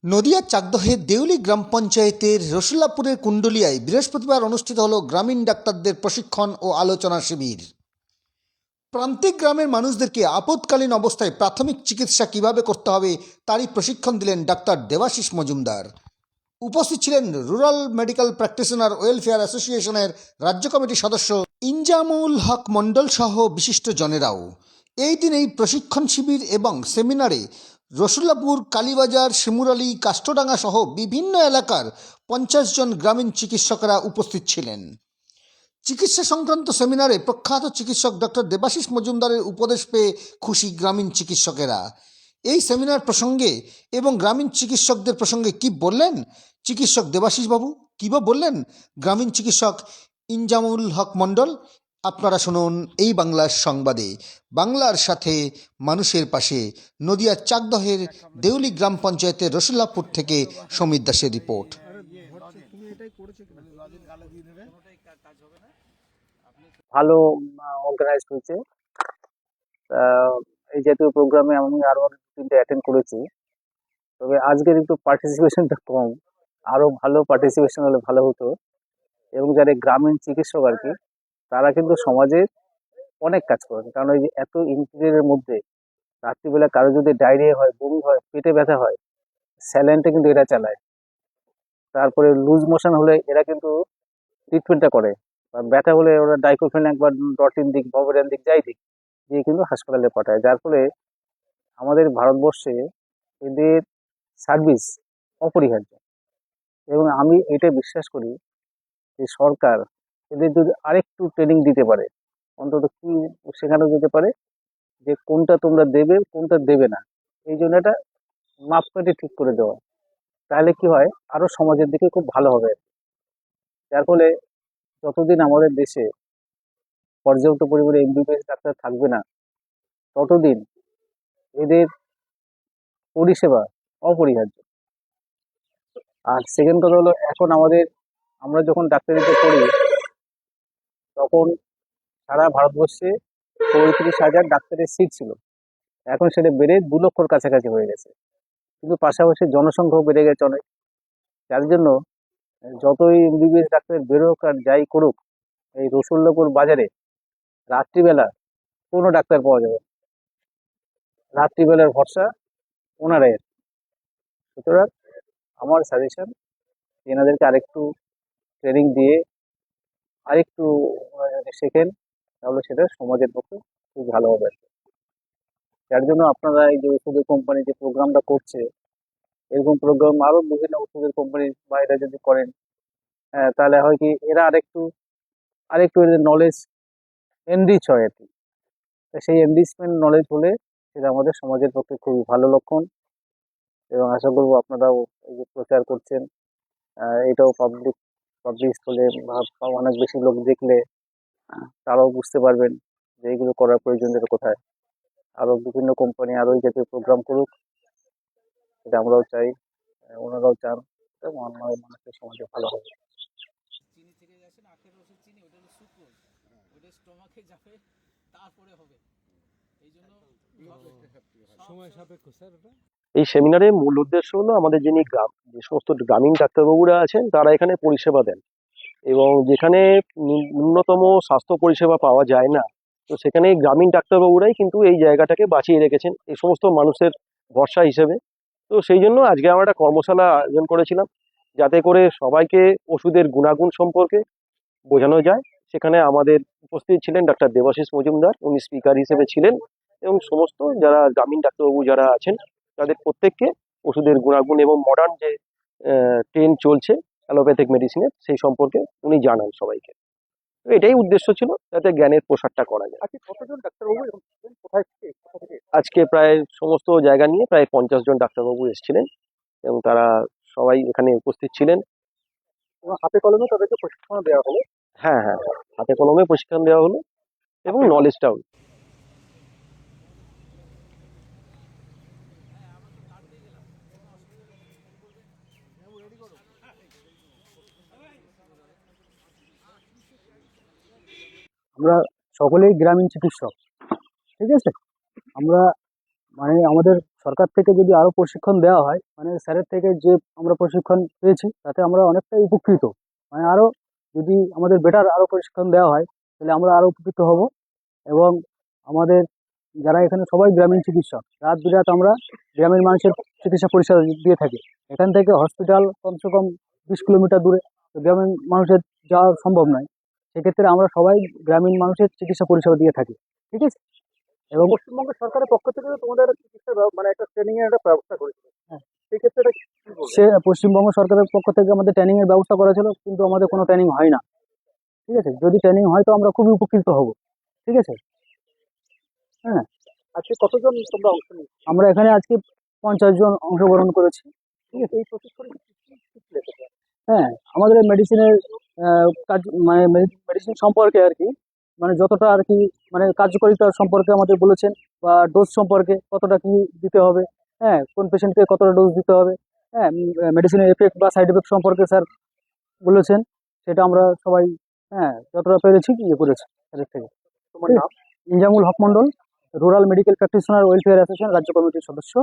নদিয়ার চাকদহের দেউলি গ্রাম পঞ্চায়েতের রসুল্লাপুরের কুণ্ডলিয়ায় বৃহস্পতিবার অনুষ্ঠিত হল গ্রামীণ ডাক্তারদের প্রশিক্ষণ ও আলোচনা শিবির। প্রান্তিক গ্রামের মানুষদেরকে আপৎকালীন অবস্থায় প্রাথমিক চিকিৎসা কিভাবে করতে হবে তারই প্রশিক্ষণ দিলেন ডাক্তার দেবাশিস মজুমদার। উপস্থিত ছিলেন রুরাল মেডিকেল প্র্যাকটিশনার ওয়েলফেয়ার অ্যাসোসিয়েশনের রাজ্য কমিটির সদস্য ইনজামুল হক মণ্ডল সহ বিশিষ্ট জনেরাও। এই দিন এই প্রশিক্ষণ শিবির এবং সেমিনারে রসুল্লাপুর, কালীবাজার, শিমুরালী, কাষ্ঠডাঙ্গা সহ বিভিন্ন এলাকার 50 জন গ্রামীণ চিকিৎসকরা উপস্থিত ছিলেন। চিকিৎসা সংক্রান্ত সেমিনারে প্রখ্যাত চিকিৎসক ডক্টর দেবাশিস মজুমদারের উপদেশ পেয়ে খুশি গ্রামীণ চিকিৎসকেরা। এই সেমিনার প্রসঙ্গে এবং গ্রামীণ চিকিৎসকদের প্রসঙ্গে কি বললেন চিকিৎসক দেবাশিস বাবু, কী বা বললেন গ্রামীণ চিকিৎসক ইনজামুল হক মণ্ডল, আপনারা শুনুন এই বাংলার সংবাদে। বাংলার সাথে মানুষের পাশে। নদিয়ার চাকদহের দেউলি গ্রাম পঞ্চায়েতের রসুল্লাপুর থেকে সমীর দাসের রিপোর্ট। ভালো অর্গানাইজ হয়েছে। এই জাতীয় প্রোগ্রামে আমি আরো তিনটে অ্যাটেন্ড করেছি, তবে আজকের একটু পার্টিসিপেশনটা কম। আরো ভালো পার্টিসিপেশন হলে ভালো হতো। এবং যারা গ্রামীণ চিকিৎসক আর কি, তারা কিন্তু সমাজে অনেক কাজ করেন। কারণ এই যে এত ইন্টেরিয়রের মধ্যে রাত্রিবেলা কারো যদি ডায়রিয়া হয়, বমি হয়, পেটে ব্যথা হয়, স্যালাইনটা কিন্তু এরা চালায়। তারপরে লুজ মোশন হলে এরা কিন্তু ট্রিটমেন্টটা করে। বা ব্যথা হলে ওরা ডাইক্লোফেনাক বা ডটিন দিক, বভেরিয়ান দিক, যাই দিক দিয়ে কিন্তু হাসপাতালে পাঠায়। যার ফলে আমাদের ভারতবর্ষে এদের সার্ভিস অপরিহার্য। এবং আমি এটা বিশ্বাস করি যে সরকার এদের যদি আরেকটু ট্রেনিং দিতে পারে, অন্তত কি শেখানো যেতে পারে যে কোনটা তোমরা দেবে, কোনটা দেবে না, এই জন্য এটা মাপকাঠি ঠিক করে দেওয়া। তাহলে কি হয়, আরো সমাজের দিকে খুব ভালো হবে। যার ফলে যতদিন আমাদের দেশে পর্যাপ্ত পরিমাণে এমবিবিএস ডাক্তার থাকবে না, ততদিন এদের পরিষেবা অপরিহার্য। আর সেকেন্ড কথা হলো, এখন আমরা যখন ডাক্তারিতে পড়ি, তখন সারা ভারতবর্ষে 35,000 ডাক্তারের সিট ছিল। এখন সেটা বেড়ে 2 লক্ষর কাছাকাছি হয়ে গেছে। কিন্তু পাশাপাশি জনসংখ্যাও বেড়ে গেছে অনেক। যার জন্য যতই এমবিবিএস ডাক্তার বেরোক আর যাই করুক, এই রসুল্লাপুর বাজারে রাত্রিবেলা কোনো ডাক্তার পাওয়া যাবে না। রাত্রিবেলার ভরসা ওনারাই। সুতরাং আমার সাজেশন, এনাদেরকে আরেকটু ট্রেনিং দিয়ে আরেকটু যদি শেখেন, তাহলে সেটা সমাজের পক্ষে খুব ভালো হবে। যার জন্য আপনারা এই যে ওষুধের কোম্পানি যে প্রোগ্রামটা করছে, এরকম প্রোগ্রাম আরো বিভিন্ন ওষুধের কোম্পানির বাইরে যদি করেন, হ্যাঁ, তাহলে হয় কি এরা আরেকটু আরেকটু এদের নলেজ এনরিচ হয় আর কি। তা সেই এনরিচমেন্ট নলেজ হলে সেটা আমাদের সমাজের পক্ষে খুবই ভালো লক্ষণ। এবং আশা করবো আপনারাও এই যে প্রচার করছেন, এটাও পাবলিশ হলে বা অনেক বেশি লোক দেখলে তারাও বুঝতে পারবেন যে এইগুলো করার প্রয়োজনীয়তা কোথায়। আরো বিভিন্ন কোম্পানি আরো এই জাতীয় প্রোগ্রাম করুক, এটা আমরাও চাই, ওনারাও চান। এবং মানুষের সমাজে ভালো হবে। চিনি থেকে গেছে না, আখের রসের চিনি, ওটা হলো সুক্রোজ, ওটা স্টোমাকে যাবে, তারপরে হবে। এই জন্য সময় সাপেক্ষ স্যার ওটা। এই সেমিনারের মূল উদ্দেশ্য হলো আমাদের যে সমস্ত গ্রামীণ ডাক্তারবাবুরা আছেন তারা এখানে পরিষেবা দেন, এবং যেখানে ন্যূনতম স্বাস্থ্য পরিষেবা পাওয়া যায় না, তো সেখানে এই গ্রামীণ ডাক্তারবাবুরাই কিন্তু এই জায়গাটাকে বাঁচিয়ে রেখেছেন এই সমস্ত মানুষের ভরসা হিসেবে। তো সেই জন্য আজকে আমরা একটা কর্মশালা আয়োজন করেছিলাম, যাতে করে সবাইকে ওষুধের গুণাগুণ সম্পর্কে বোঝানো যায়। সেখানে আমাদের উপস্থিত ছিলেন ডাক্তার দেবাশিস মজুমদার, উনি স্পিকার হিসেবে ছিলেন, এবং সমস্ত যারা গ্রামীণ ডাক্তারবাবু যারা আছেন তাদের প্রত্যেককে ওষুধের গুণাগুণ এবং মডার্ন যে ট্রেন্ড চলছে অ্যালোপ্যাথিক মেডিসিনের, সেই সম্পর্কে উনি জানান সবাইকে। তো এটাই উদ্দেশ্য ছিল, যাতে জ্ঞানের প্রসারটা করা যায়। আজকে কতজন ডাক্তারবাবু এবং কোথায় থেকে কোথা থেকে? আজকে প্রায় সমস্ত জায়গা নিয়ে প্রায় 50 জন ডাক্তারবাবু এসেছিলেন, এবং তারা সবাই এখানে উপস্থিত ছিলেন। এবং হাতে কলমে তাদেরকে প্রশিক্ষণ দেওয়া হলো। হ্যাঁ হ্যাঁ, হাতে কলমে প্রশিক্ষণ দেওয়া হলো এবং নলেজটাও। আমরা সকলেই গ্রামীণ চিকিৎসক, ঠিক আছে? আমরা মানে আমাদের সরকার থেকে যদি আরো প্রশিক্ষণ দেওয়া হয়, মানে স্যারের থেকে যে আমরা প্রশিক্ষণ পেয়েছি তাতে আমরা অনেকটাই উপকৃত। মানে আরো যদি আমাদের বেটার আরো প্রশিক্ষণ দেওয়া হয় তাহলে আমরা আরো উপকৃত হব। এবং আমাদের যারা এখানে সবাই গ্রামীণ চিকিৎসক, রাত বিরাত আমরা গ্রামের মানুষের চিকিৎসা পরিষেবা দিয়ে থাকি। এখান থেকে হসপিটাল কমসে কম 20 কিলোমিটার দূরে, তো গ্রামের মানুষের যাওয়া সম্ভব নয়। সেক্ষেত্রে আমরা সবাই গ্রামীণ মানুষের চিকিৎসা পরিষেবা দিয়ে থাকি, ঠিক আছে। এবং পশ্চিমবঙ্গ সরকারের পক্ষ থেকে তোমাদের চিকিৎসা মানে একটা ট্রেনিং এর একটা ব্যবস্থা করেছিল, হ্যাঁ, সেক্ষেত্রে সে পশ্চিমবঙ্গ সরকারের পক্ষ থেকে আমাদের ট্রেনিং এর ব্যবস্থা করা ছিল, কিন্তু আমাদের কোনো ট্রেনিং হয় না, ঠিক আছে। যদি ট্রেনিং হয় তো আমরা খুবই উপকৃত হব, ঠিক আছে। হ্যাঁ, আজকে কতজন তোমরা অংশ নিয়েছো? আমরা এখানে আজকে 50 জন অংশগ্রহণ করেছি, ঠিক আছে। এই প্রশিক্ষণে কি কি শিখলে তোমরা? হ্যাঁ, আমাদের মেডিসিনের কাজ, মানে মেডিসিন সম্পর্কে আর কি, মানে যতটা আর কি, মানে কার্যকারিতা সম্পর্কে আমাদের বলেছেন, বা ডোজ সম্পর্কে কতটা কি দিতে হবে, হ্যাঁ, কোন পেশেন্টকে কতটা ডোজ দিতে হবে, হ্যাঁ, মেডিসিনের এফেক্ট বা সাইড এফেক্ট সম্পর্কে স্যার বলেছেন। সেটা আমরা সবাই, হ্যাঁ, যতটা পেরেছি ইয়ে করেছি স্যারের থেকে। তোমার নাম? Inzamul Haque Mondal, rural medical practitioner welfare association রাজ্য কমিটির সদস্য।